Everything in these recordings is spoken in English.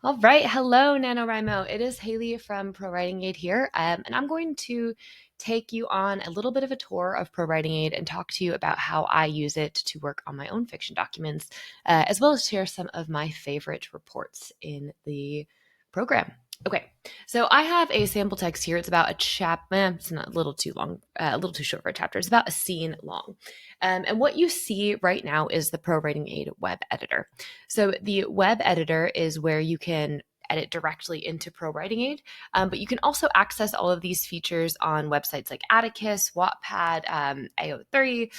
All right. Hello, NaNoWriMo. It is Haley from ProWritingAid here, and I'm going to take you on a little bit of a tour of ProWritingAid and talk to you about how I use it to work on my own fiction documents, as well as share some of my favorite reports in the program. Okay, so I have a sample text here. It's about it's not a little too long, a little too short for a chapter. It's about a scene long. And what you see right now is the ProWritingAid web editor. So the web editor is where you can edit directly into ProWritingAid, but you can also access all of these features on websites like Atticus, Wattpad, AO3,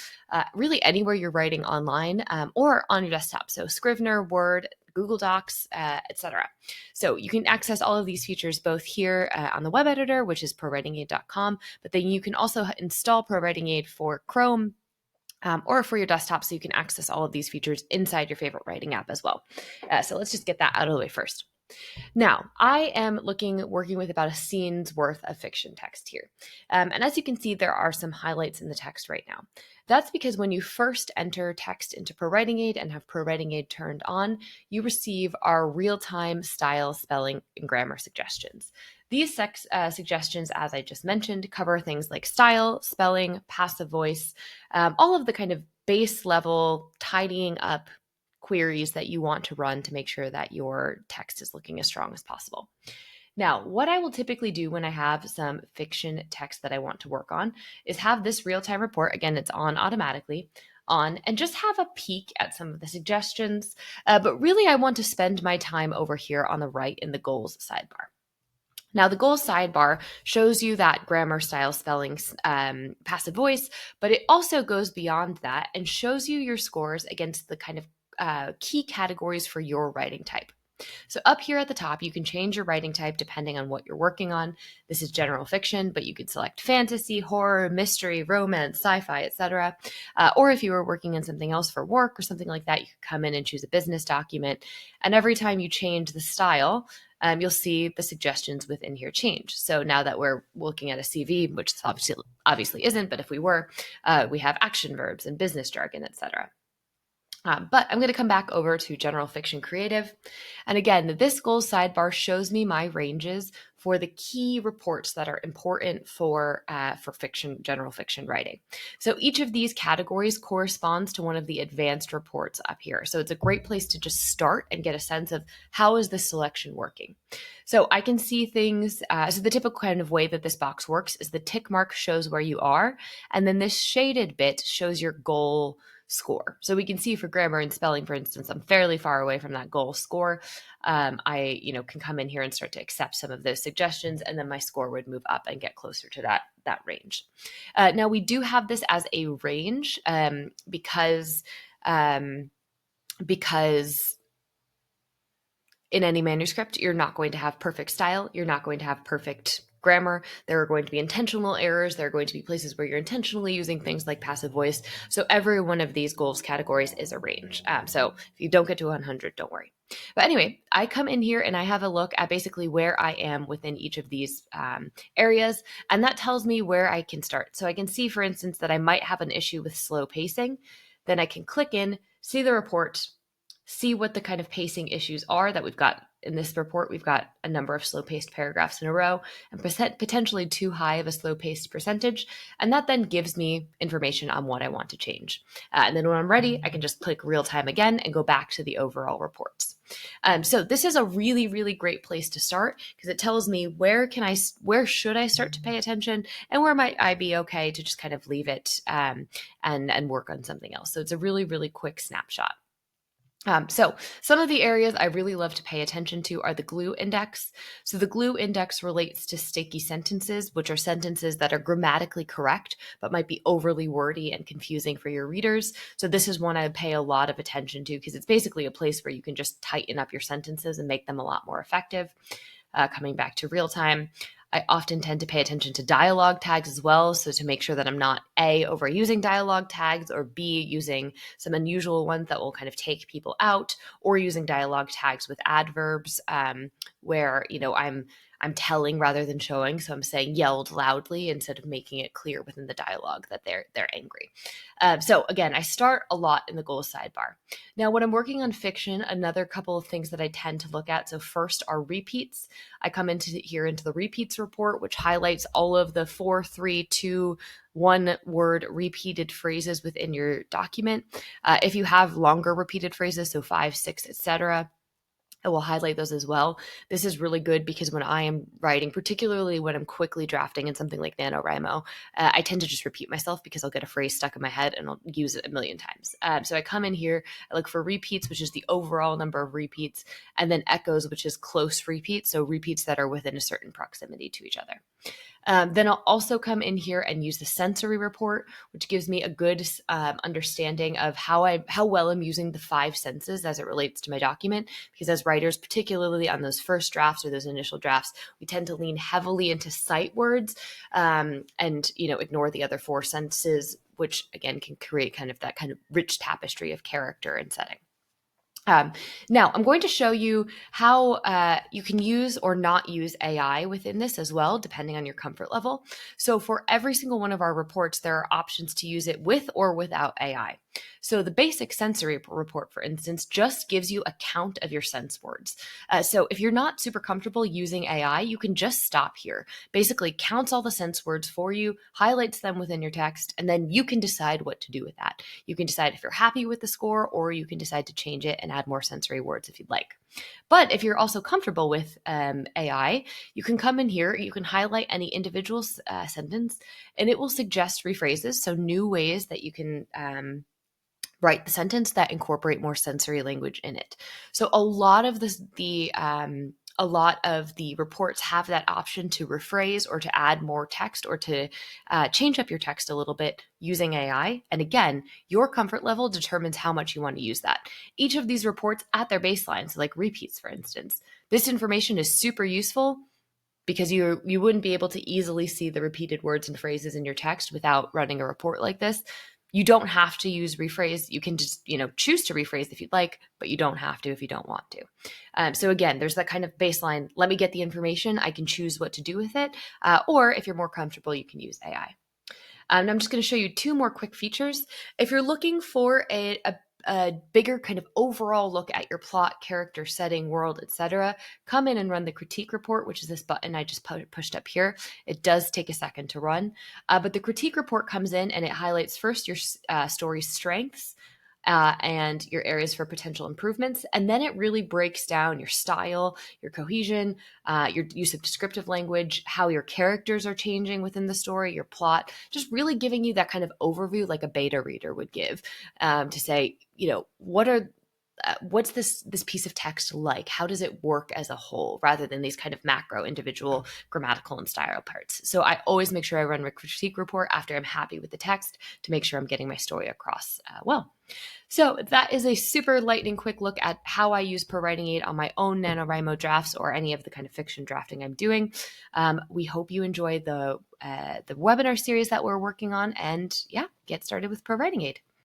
really anywhere you're writing online or on your desktop. So Scrivener, Word, Google Docs, etc. So you can access all of these features both here on the web editor, which is prowritingaid.com, but then you can also install ProWritingAid for Chrome, or for your desktop, so you can access all of these features inside your favorite writing app as well. So let's just get that out of the way first. Now, I am working with about a scene's worth of fiction text here. And as you can see, there are some highlights in the text right now. That's because when you first enter text into ProWritingAid and have ProWritingAid turned on, you receive our real-time style, spelling, and grammar suggestions. These suggestions, as I just mentioned, cover things like style, spelling, passive voice, all of the kind of base level tidying up queries that you want to run to make sure that your text is looking as strong as possible. Now, what I will typically do when I have some fiction text that I want to work on is have this real-time report, again, it's on automatically, and just have a peek at some of the suggestions. But really, I want to spend my time over here on the right in the goals sidebar. Now, the goals sidebar shows you that grammar, style, spelling, passive voice, but it also goes beyond that and shows you your scores against the kind of key categories for your writing type. So up here at the top, you can change your writing type depending on what you're working on. This is general fiction, but you could select fantasy, horror, mystery, romance, sci-fi, etc. Or if you were working on something else for work or something like that, you could come in and choose a business document. And every time you change the style, you'll see the suggestions within here change. So now that we're looking at a CV, which this obviously isn't, but if we were, we have action verbs and business jargon, etc. But I'm going to come back over to General Fiction Creative. And again, this goals sidebar shows me my ranges for the key reports that are important for general fiction writing. So each of these categories corresponds to one of the advanced reports up here. So it's a great place to just start and get a sense of how is this selection working. So I can see things, so the typical kind of way that this box works is the tick mark shows where you are, and then this shaded bit shows your goal score. So we can see for grammar and spelling, for instance, I'm fairly far away from that goal score. I can come in here and start to accept some of those suggestions, and then my score would move up and get closer to that range. Now we do have this as a range because in any manuscript, you're not going to have perfect style. You're not going to have perfect grammar. There are going to be intentional errors. There are going to be places where you're intentionally using things like passive voice. So every one of these goals categories is a range. So if you don't get to 100, don't worry. But anyway, I come in here and I have a look at basically where I am within each of these areas. And that tells me where I can start. So I can see, for instance, that I might have an issue with slow pacing. Then I can click in, see the report, see what the kind of pacing issues are that we've got in this report. We've got a number of slow-paced paragraphs in a row and potentially too high of a slow-paced percentage. And that then gives me information on what I want to change. And then when I'm ready, I can just click real-time again and go back to the overall reports. So this is a really, really great place to start because it tells me where should I start to pay attention and where might I be okay to just kind of leave it and work on something else. So it's a really, really quick snapshot. So some of the areas I really love to pay attention to are the glue index. So the glue index relates to sticky sentences, which are sentences that are grammatically correct, but might be overly wordy and confusing for your readers. So this is one I pay a lot of attention to because it's basically a place where you can just tighten up your sentences and make them a lot more effective. Coming back to real time, I often tend to pay attention to dialogue tags as well. So to make sure that I'm not A, overusing dialogue tags, or B, using some unusual ones that will kind of take people out, or using dialogue tags with adverbs, where, I'm telling rather than showing. So I'm saying yelled loudly instead of making it clear within the dialogue that they're angry. So again, I start a lot in the goals sidebar. Now, when I'm working on fiction, another couple of things that I tend to look at. So first are repeats. I come into the repeats report, which highlights all of the 4, 3, 2, 1 word repeated phrases within your document. If you have longer repeated phrases, so 5, 6, etc., I will highlight those as well. This is really good because when I am writing, particularly when I'm quickly drafting in something like NaNoWriMo, I tend to just repeat myself because I'll get a phrase stuck in my head and I'll use it a million times. So I come in here, I look for repeats, which is the overall number of repeats, and then echoes, which is close repeats, so repeats that are within a certain proximity to each other. Then I'll also come in here and use the sensory report, which gives me a good understanding of how well I'm using the 5 senses as it relates to my document. Because as writers, particularly on those first drafts or those initial drafts, we tend to lean heavily into sight words and ignore the other 4 senses, which again can create kind of rich tapestry of character and setting. Now, I'm going to show you how you can use or not use AI within this as well, depending on your comfort level. So for every single one of our reports, there are options to use it with or without AI. So the basic sensory report, for instance, just gives you a count of your sense words. So if you're not super comfortable using AI, you can just stop here. Basically counts all the sense words for you, highlights them within your text, and then you can decide what to do with that. You can decide if you're happy with the score, or you can decide to change it and add more sensory words if you'd like. But if you're also comfortable with AI, you can come in here, you can highlight any individual sentence, and it will suggest rephrases, so new ways that you can write the sentence that incorporate more sensory language in it. So a lot of the reports have that option to rephrase or to add more text or to change up your text a little bit using AI. And again, your comfort level determines how much you want to use that. Each of these reports at their baseline, so like repeats, for instance, this information is super useful because you wouldn't be able to easily see the repeated words and phrases in your text without running a report like this. You don't have to use rephrase. You can just, choose to rephrase if you'd like, but you don't have to if you don't want to. So again, there's that kind of baseline. Let me get the information. I can choose what to do with it. Or if you're more comfortable, you can use AI. And I'm just going to show you 2 more quick features. If you're looking for a bigger kind of overall look at your plot, character, setting, world, etc., come in and run the critique report, which is this button I just pushed up here. It does take a second to run, but the critique report comes in and it highlights first your story's strengths, and your areas for potential improvements. And then it really breaks down your style, your cohesion, your use of descriptive language, how your characters are changing within the story, your plot, just really giving you that kind of overview like a beta reader would give, to say, what's this piece of text like? How does it work as a whole, rather than these kind of macro individual grammatical and style parts? So I always make sure I run a critique report after I'm happy with the text to make sure I'm getting my story across well. So that is a super lightning quick look at how I use ProWritingAid on my own NaNoWriMo drafts or any of the kind of fiction drafting I'm doing. We hope you enjoy the webinar series that we're working on, and get started with ProWritingAid.